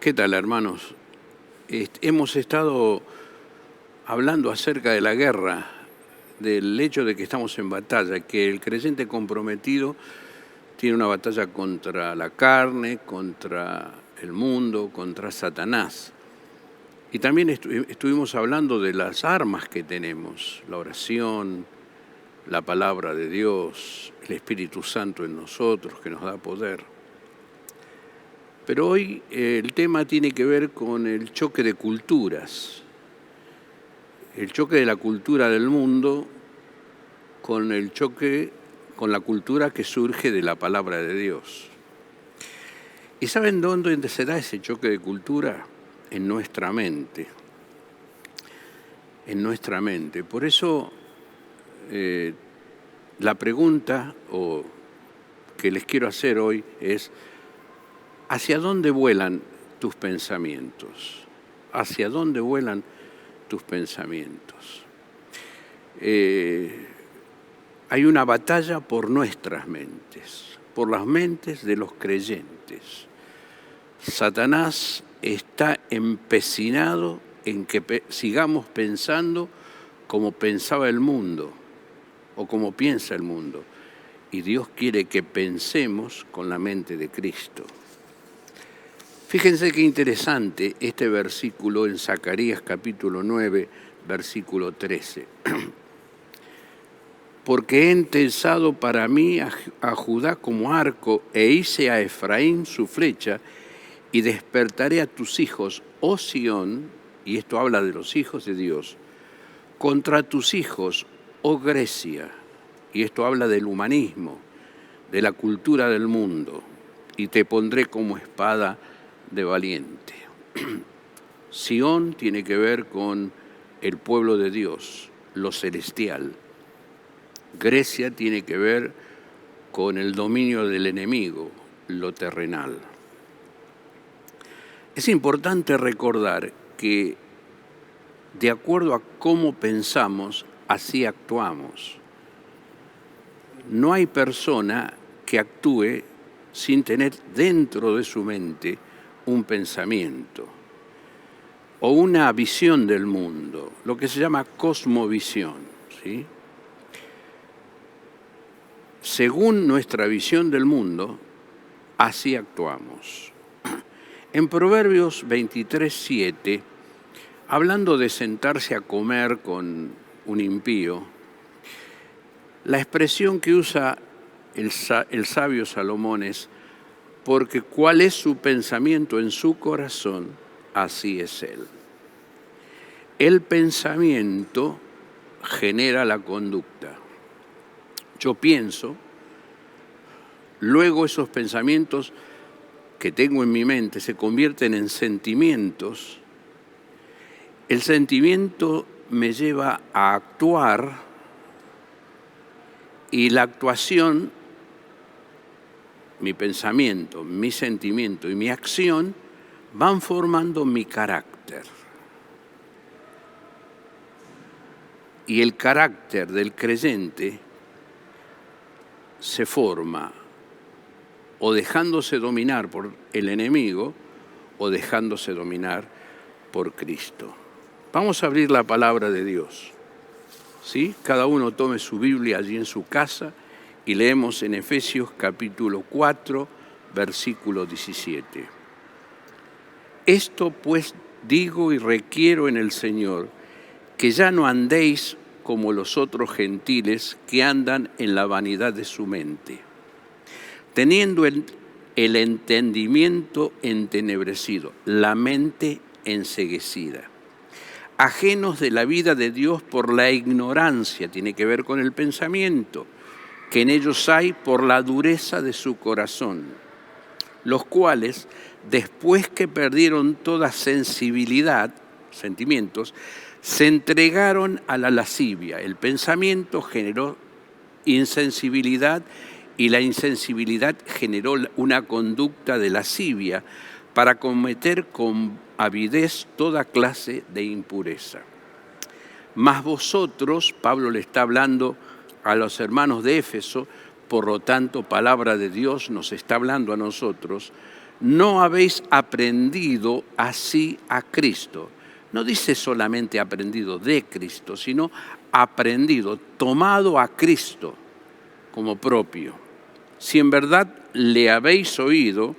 ¿Qué tal, hermanos? Hemos estado hablando acerca de la guerra, del hecho de que estamos en batalla, que el creyente comprometido tiene una batalla contra la carne, contra el mundo, contra Satanás. Y también estuvimos hablando de las armas que tenemos, la oración, la palabra de Dios, el Espíritu Santo en nosotros que nos da poder. Pero hoy el tema tiene que ver con el choque de culturas, el choque de la cultura del mundo con el choque con la cultura que surge de la palabra de Dios. ¿Y saben dónde se da ese choque de cultura? En nuestra mente. En nuestra mente. Por eso la pregunta que les quiero hacer hoy es: ¿hacia dónde vuelan tus pensamientos? ¿Hacia dónde vuelan tus pensamientos? Hay una batalla por nuestras mentes, por las mentes de los creyentes. Satanás está empecinado en que sigamos pensando como pensaba el mundo o como piensa el mundo. Y Dios quiere que pensemos con la mente de Cristo. Fíjense qué interesante este versículo en Zacarías capítulo 9, versículo 13. Porque he entesado para mí a Judá como arco e hice a Efraín su flecha y despertaré a tus hijos, oh Sión, y esto habla de los hijos de Dios, contra tus hijos, oh Grecia, y esto habla del humanismo, de la cultura del mundo, y te pondré como espada de valiente. Sión tiene que ver con el pueblo de Dios, lo celestial. Grecia tiene que ver con el dominio del enemigo, lo terrenal. Es importante recordar que de acuerdo a cómo pensamos, así actuamos. No hay persona que actúe sin tener dentro de su mente un pensamiento o una visión del mundo, lo que se llama cosmovisión, ¿sí? Según nuestra visión del mundo, así actuamos. En Proverbios 23:7, hablando de sentarse a comer con un impío, la expresión que usa el sabio Salomón es: porque cuál es su pensamiento en su corazón, así es él. El pensamiento genera la conducta. Yo pienso, luego esos pensamientos que tengo en mi mente se convierten en sentimientos. El sentimiento me lleva a actuar y la actuación, mi pensamiento, mi sentimiento y mi acción van formando mi carácter. Y el carácter del creyente se forma o dejándose dominar por el enemigo o dejándose dominar por Cristo. Vamos a abrir la palabra de Dios, ¿sí? Cada uno tome su Biblia allí en su casa y leemos en Efesios capítulo 4, versículo 17. Esto pues digo y requiero en el Señor, que ya no andéis como los otros gentiles que andan en la vanidad de su mente, teniendo el entendimiento entenebrecido, la mente enceguecida, ajenos de la vida de Dios por la ignorancia, tiene que ver con el pensamiento, que en ellos hay por la dureza de su corazón, los cuales, después que perdieron toda sensibilidad, sentimientos, se entregaron a la lascivia. El pensamiento generó insensibilidad y la insensibilidad generó una conducta de lascivia para cometer con avidez toda clase de impureza. Mas vosotros, Pablo le está hablando a los hermanos de Éfeso, por lo tanto, palabra de Dios nos está hablando a nosotros, no habéis aprendido así a Cristo. No dice solamente aprendido de Cristo, sino aprendido, tomado a Cristo como propio. Si en verdad le habéis oído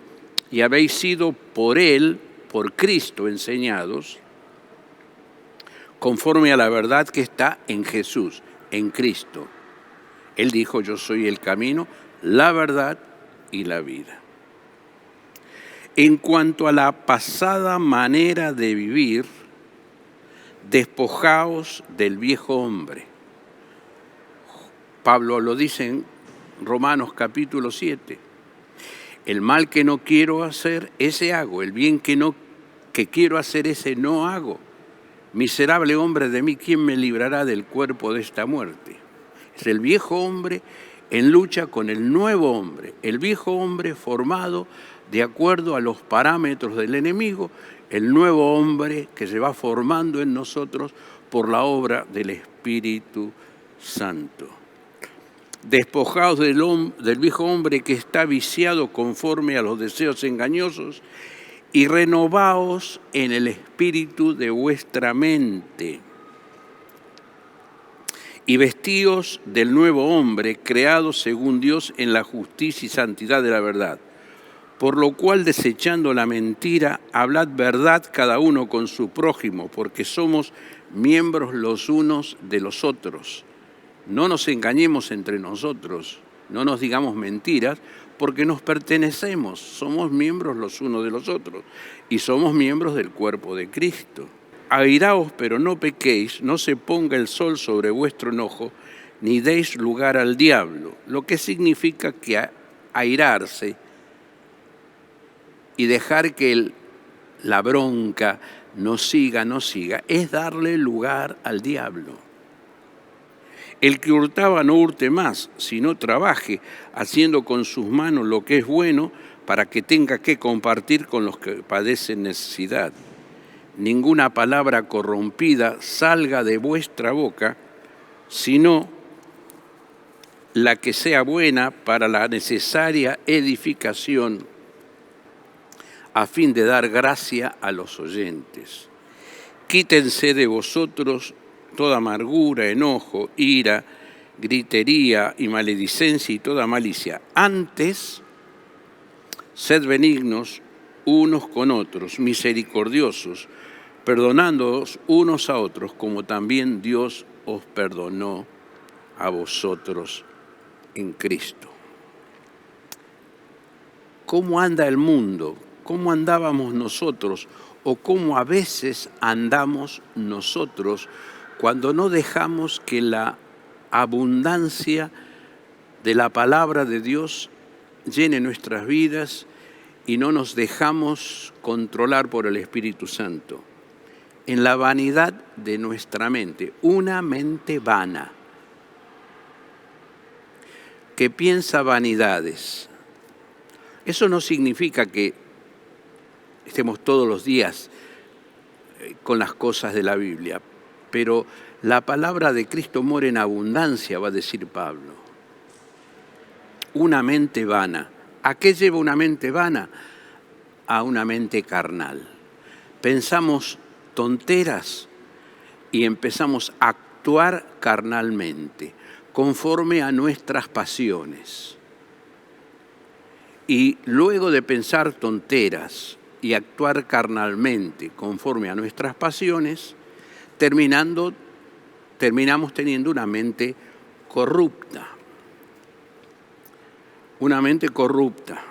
y habéis sido por Él, por Cristo, enseñados, conforme a la verdad que está en Jesús, en Cristo. Él dijo, yo soy el camino, la verdad y la vida. En cuanto a la pasada manera de vivir, despojaos del viejo hombre. Pablo lo dice en Romanos capítulo 7. El mal que no quiero hacer, ese hago. El bien que quiero hacer, ese no hago. Miserable hombre de mí, ¿quién me librará del cuerpo de esta muerte? Es el viejo hombre en lucha con el nuevo hombre. El viejo hombre formado de acuerdo a los parámetros del enemigo, el nuevo hombre que se va formando en nosotros por la obra del Espíritu Santo. Despojaos del viejo hombre que está viciado conforme a los deseos engañosos y renovaos en el espíritu de vuestra mente. Y vestíos del nuevo hombre, creado según Dios en la justicia y santidad de la verdad. Por lo cual, desechando la mentira, hablad verdad cada uno con su prójimo, porque somos miembros los unos de los otros. No nos engañemos entre nosotros, no nos digamos mentiras, porque nos pertenecemos, somos miembros los unos de los otros, y somos miembros del cuerpo de Cristo. Airaos, pero no pequéis, no se ponga el sol sobre vuestro enojo, ni deis lugar al diablo, lo que significa que airarse y dejar que la bronca nos siga, es darle lugar al diablo. El que hurtaba no hurte más, sino trabaje, haciendo con sus manos lo que es bueno, para que tenga que compartir con los que padecen necesidad. Ninguna palabra corrompida salga de vuestra boca, sino la que sea buena para la necesaria edificación, a fin de dar gracia a los oyentes. Quítense de vosotros toda amargura, enojo, ira, gritería y maledicencia y toda malicia. Antes, sed benignos unos con otros, misericordiosos, perdonándoos unos a otros, como también Dios os perdonó a vosotros en Cristo. ¿Cómo anda el mundo? ¿Cómo andábamos nosotros? ¿O cómo a veces andamos nosotros cuando no dejamos que la abundancia de la palabra de Dios llene nuestras vidas y no nos dejamos controlar por el Espíritu Santo? En la vanidad de nuestra mente, una mente vana, que piensa vanidades. Eso no significa que estemos todos los días con las cosas de la Biblia, pero la palabra de Cristo mora en abundancia, va a decir Pablo. Una mente vana. ¿A qué lleva una mente vana? A una mente carnal. Pensamos tonteras y empezamos a actuar carnalmente, conforme a nuestras pasiones. Y luego de pensar tonteras y actuar carnalmente, conforme a nuestras pasiones, terminamos teniendo una mente corrupta. Una mente corrupta.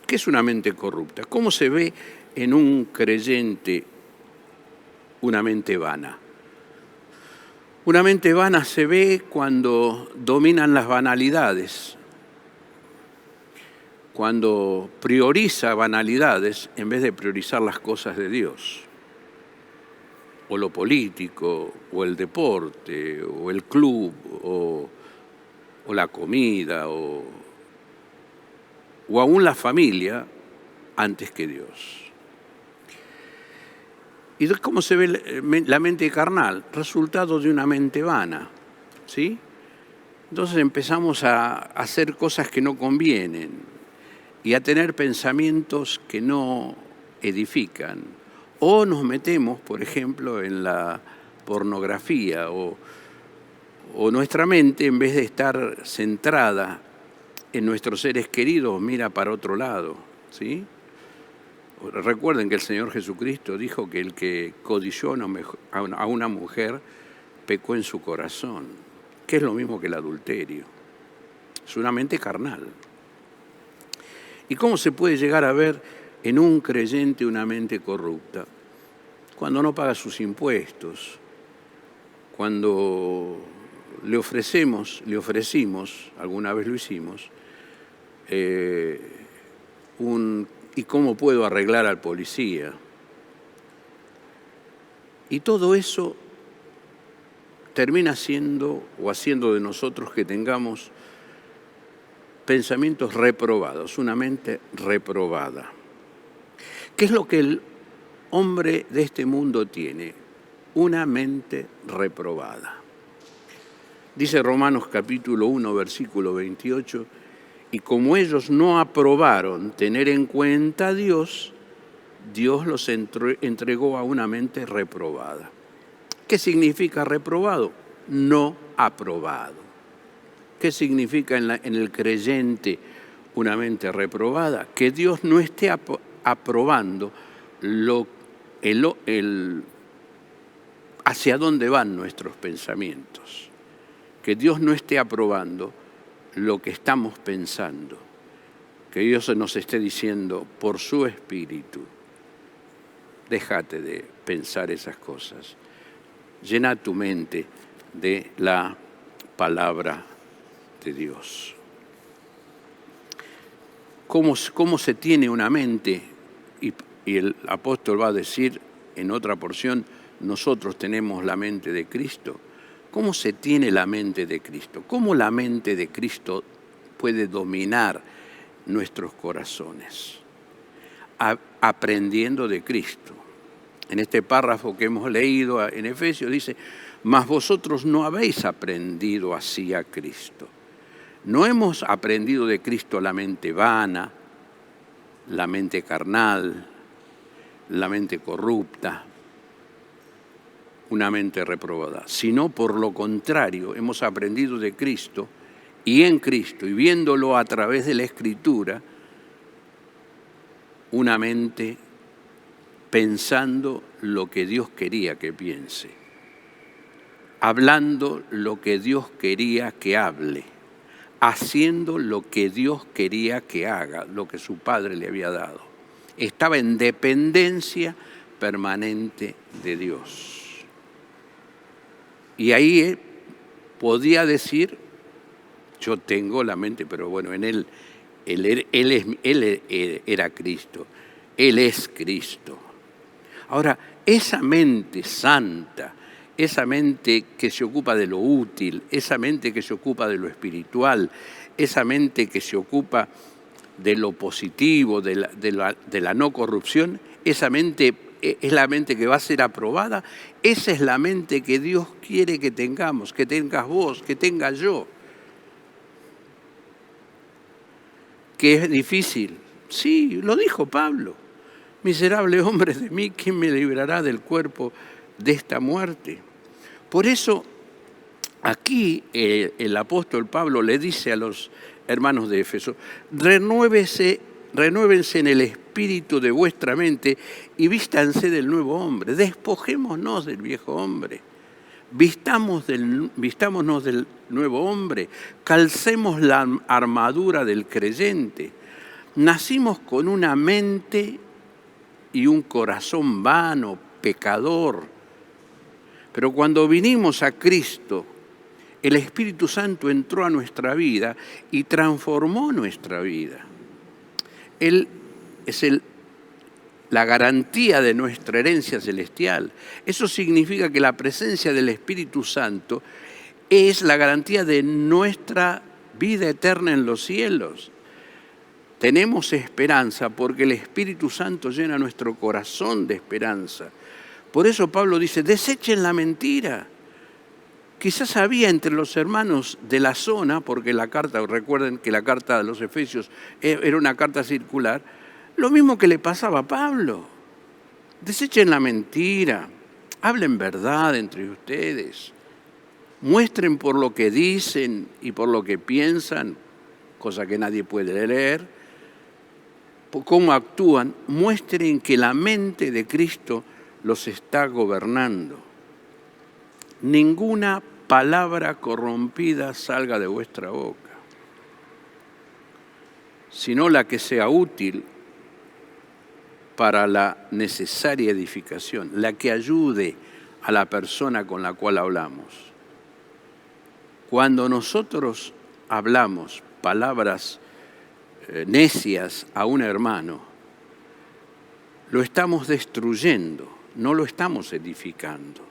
¿Qué es una mente corrupta? ¿Cómo se ve en un creyente una mente vana? Una mente vana se ve cuando dominan las banalidades, cuando prioriza banalidades en vez de priorizar las cosas de Dios, o lo político, o el deporte, o el club, o la comida, o aún la familia antes que Dios. ¿Y cómo se ve la mente carnal? Resultado de una mente vana, ¿sí? Entonces empezamos a hacer cosas que no convienen y a tener pensamientos que no edifican. O nos metemos, por ejemplo, en la pornografía o nuestra mente, en vez de estar centrada en nuestros seres queridos, mira para otro lado, ¿sí? Recuerden que el Señor Jesucristo dijo que el que codició a una mujer pecó en su corazón, que es lo mismo que el adulterio. Es una mente carnal. ¿Y cómo se puede llegar a ver en un creyente una mente corrupta? Cuando no paga sus impuestos, cuando le ofrecimos, alguna vez lo hicimos, ¿y cómo puedo arreglar al policía? Y todo eso termina siendo o haciendo de nosotros que tengamos pensamientos reprobados, una mente reprobada. ¿Qué es lo que el hombre de este mundo tiene? Una mente reprobada. Dice Romanos capítulo 1, versículo 28, y como ellos no aprobaron tener en cuenta a Dios, Dios los entregó a una mente reprobada. ¿Qué significa reprobado? No aprobado. ¿Qué significa en el creyente una mente reprobada? Que Dios no esté aprobando hacia dónde van nuestros pensamientos. Que Dios no esté aprobando lo que estamos pensando. Que Dios nos esté diciendo por su Espíritu, déjate de pensar esas cosas. Llena tu mente de la palabra de Dios. ¿Cómo se tiene una mente? Y el apóstol va a decir en otra porción, nosotros tenemos la mente de Cristo. ¿Cómo se tiene la mente de Cristo? ¿Cómo la mente de Cristo puede dominar nuestros corazones? Aprendiendo de Cristo. En este párrafo que hemos leído en Efesios dice, mas vosotros no habéis aprendido así a Cristo. No hemos aprendido de Cristo la mente vana, la mente carnal, la mente corrupta, una mente reprobada, sino por lo contrario, hemos aprendido de Cristo y en Cristo, y viéndolo a través de la Escritura, una mente pensando lo que Dios quería que piense, hablando lo que Dios quería que hable, haciendo lo que Dios quería que haga, lo que su Padre le había dado. Estaba en dependencia permanente de Dios. Y ahí podía decir, yo tengo la mente, pero bueno, en él era Cristo, Él es Cristo. Ahora, esa mente santa, esa mente que se ocupa de lo útil, esa mente que se ocupa de lo espiritual, esa mente que se ocupa de lo positivo, de la no corrupción, esa mente es la mente que va a ser aprobada. Esa es la mente que Dios quiere que tengamos, que tengas vos, que tenga yo. ¿Que es difícil? Sí, lo dijo Pablo. Miserable hombre de mí, ¿quién me librará del cuerpo de esta muerte? Por eso, aquí el apóstol Pablo le dice a los hermanos de Éfeso, renuévense en el espíritu de vuestra mente y vístanse del nuevo hombre. Despojémonos del viejo hombre. Vistámonos del nuevo hombre. Calcemos la armadura del creyente. Nacimos con una mente y un corazón vano, pecador. Pero cuando vinimos a Cristo, el Espíritu Santo entró a nuestra vida y transformó nuestra vida. Él es la garantía de nuestra herencia celestial. Eso significa que la presencia del Espíritu Santo es la garantía de nuestra vida eterna en los cielos. Tenemos esperanza porque el Espíritu Santo llena nuestro corazón de esperanza. Por eso Pablo dice, desechen la mentira. Quizás había entre los hermanos de la zona, porque la carta, recuerden que la carta de los Efesios era una carta circular, lo mismo que le pasaba a Pablo. Desechen la mentira, hablen verdad entre ustedes, muestren por lo que dicen y por lo que piensan, cosa que nadie puede leer, cómo actúan, muestren que la mente de Cristo los está gobernando. Ninguna palabra corrompida salga de vuestra boca, sino la que sea útil para la necesaria edificación, la que ayude a la persona con la cual hablamos. Cuando nosotros hablamos palabras necias a un hermano, lo estamos destruyendo, no lo estamos edificando.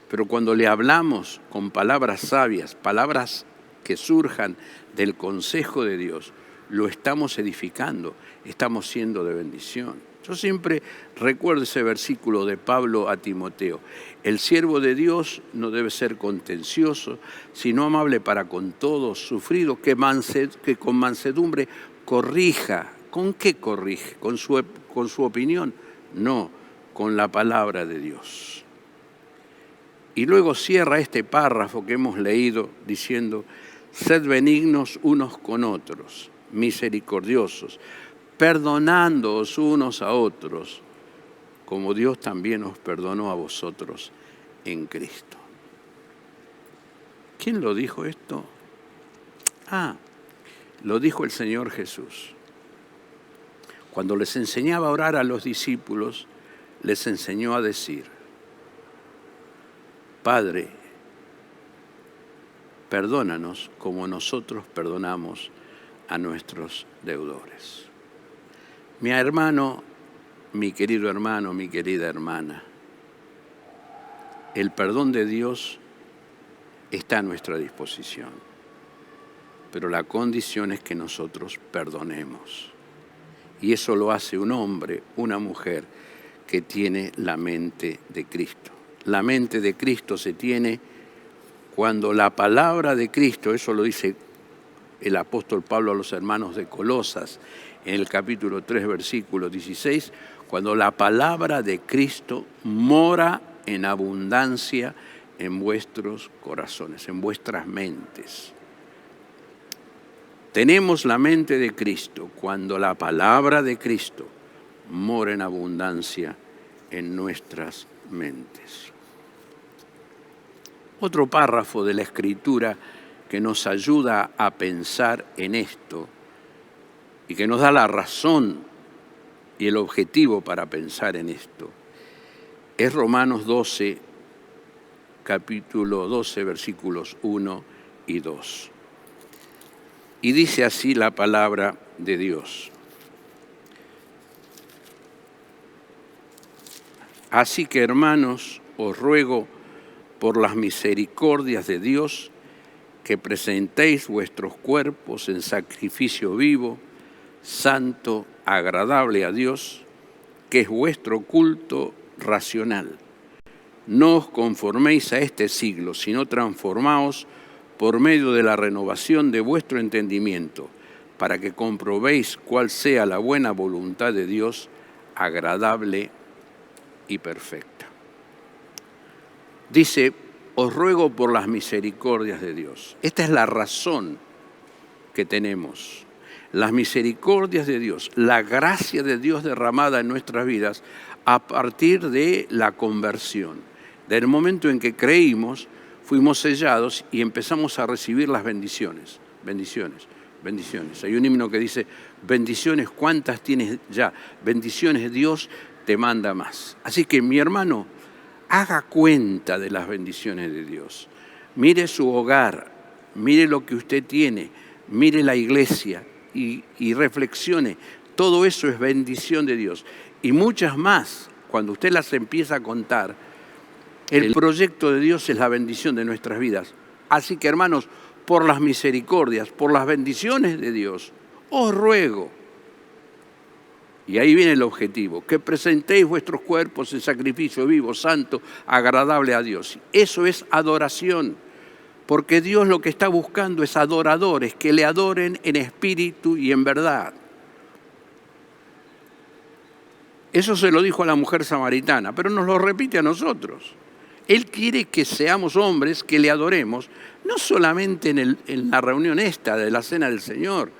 Pero cuando le hablamos con palabras sabias, palabras que surjan del consejo de Dios, lo estamos edificando, estamos siendo de bendición. Yo siempre recuerdo ese versículo de Pablo a Timoteo. El siervo de Dios no debe ser contencioso, sino amable para con todos, sufrido, que con mansedumbre corrija. ¿Con qué corrige? ¿Con su opinión? No, con la palabra de Dios. Y luego cierra este párrafo que hemos leído diciendo, sed benignos unos con otros, misericordiosos, perdonándoos unos a otros, como Dios también os perdonó a vosotros en Cristo. ¿Quién lo dijo esto? Lo dijo el Señor Jesús. Cuando les enseñaba a orar a los discípulos, les enseñó a decir, Padre, perdónanos como nosotros perdonamos a nuestros deudores. Mi hermano, mi querido hermano, mi querida hermana, el perdón de Dios está a nuestra disposición, pero la condición es que nosotros perdonemos. Y eso lo hace un hombre, una mujer que tiene la mente de Cristo. La mente de Cristo se tiene cuando la palabra de Cristo, eso lo dice el apóstol Pablo a los hermanos de Colosas, en el capítulo 3, versículo 16, cuando la palabra de Cristo mora en abundancia en vuestros corazones, en vuestras mentes. Tenemos la mente de Cristo cuando la palabra de Cristo mora en abundancia en nuestras mentes. Otro párrafo de la Escritura que nos ayuda a pensar en esto y que nos da la razón y el objetivo para pensar en esto es Romanos 12, capítulo 12, versículos 1 y 2. Y dice así la palabra de Dios. Así que, hermanos, os ruego por las misericordias de Dios que presentéis vuestros cuerpos en sacrificio vivo, santo, agradable a Dios, que es vuestro culto racional. No os conforméis a este siglo, sino transformaos por medio de la renovación de vuestro entendimiento, para que comprobéis cuál sea la buena voluntad de Dios, agradable y perfecta. Dice, os ruego por las misericordias de Dios. Esta es la razón que tenemos. Las misericordias de Dios, la gracia de Dios derramada en nuestras vidas a partir de la conversión. Del momento en que creímos, fuimos sellados y empezamos a recibir las bendiciones. Bendiciones, bendiciones. Hay un himno que dice, bendiciones, ¿cuántas tienes ya? Bendiciones, Dios te manda más. Así que, mi hermano, haga cuenta de las bendiciones de Dios. Mire su hogar, mire lo que usted tiene, mire la iglesia y reflexione. Todo eso es bendición de Dios. Y muchas más, cuando usted las empieza a contar, el proyecto de Dios es la bendición de nuestras vidas. Así que, hermanos, por las misericordias, por las bendiciones de Dios, os ruego Y ahí viene el objetivo, que presentéis vuestros cuerpos en sacrificio vivo, santo, agradable a Dios. Eso es adoración, porque Dios lo que está buscando es adoradores, que le adoren en espíritu y en verdad. Eso se lo dijo a la mujer samaritana, pero nos lo repite a nosotros. Él quiere que seamos hombres que le adoremos, no solamente en la reunión esta de la Cena del Señor,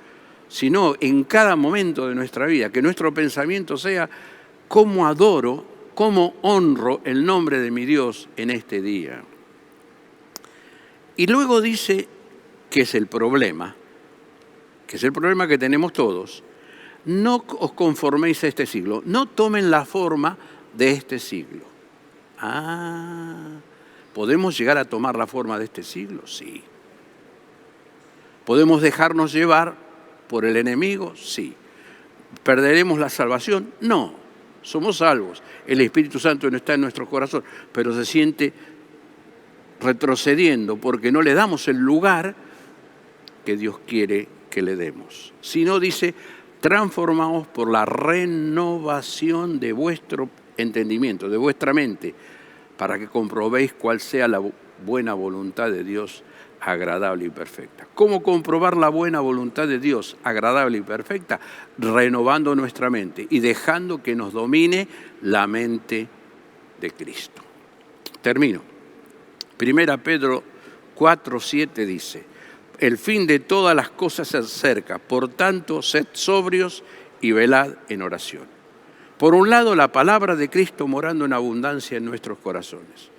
sino en cada momento de nuestra vida, que nuestro pensamiento sea cómo adoro, cómo honro el nombre de mi Dios en este día. Y luego dice que es el problema que tenemos todos. No os conforméis a este siglo, no tomen la forma de este siglo. ¿Podemos llegar a tomar la forma de este siglo? Sí. ¿Podemos dejarnos llevar por el enemigo? Sí. ¿Perderemos la salvación? No. Somos salvos. El Espíritu Santo no está en nuestro corazón, pero se siente retrocediendo porque no le damos el lugar que Dios quiere que le demos. Si no, dice, transformaos por la renovación de vuestro entendimiento, de vuestra mente, para que comprobéis cuál sea la buena voluntad de Dios, agradable y perfecta. ¿Cómo comprobar la buena voluntad de Dios, agradable y perfecta? Renovando nuestra mente y dejando que nos domine la mente de Cristo. Termino. 1 Pedro 4:7 dice, el fin de todas las cosas se acerca, por tanto, sed sobrios y velad en oración. Por un lado, la palabra de Cristo morando en abundancia en nuestros corazones.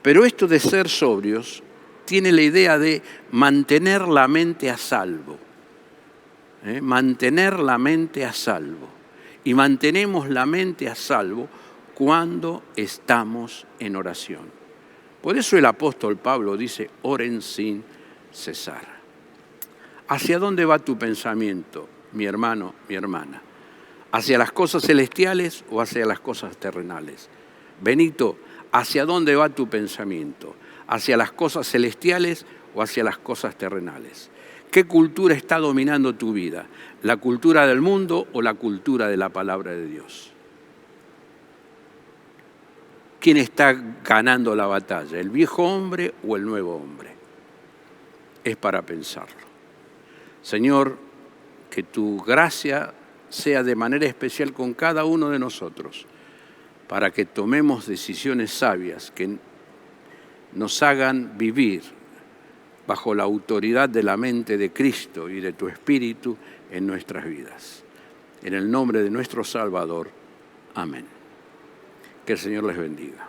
Pero esto de ser sobrios tiene la idea de mantener la mente a salvo. Mantener la mente a salvo. Y mantenemos la mente a salvo cuando estamos en oración. Por eso el apóstol Pablo dice, oren sin cesar. ¿Hacia dónde va tu pensamiento, mi hermano, mi hermana? ¿Hacia las cosas celestiales o hacia las cosas terrenales? Benito, ¿hacia dónde va tu pensamiento? ¿Hacia las cosas celestiales o hacia las cosas terrenales? ¿Qué cultura está dominando tu vida? ¿La cultura del mundo o la cultura de la palabra de Dios? ¿Quién está ganando la batalla? ¿El viejo hombre o el nuevo hombre? Es para pensarlo. Señor, que tu gracia sea de manera especial con cada uno de nosotros, para que tomemos decisiones sabias que nos hagan vivir bajo la autoridad de la mente de Cristo y de tu Espíritu en nuestras vidas. En el nombre de nuestro Salvador. Amén. Que el Señor les bendiga.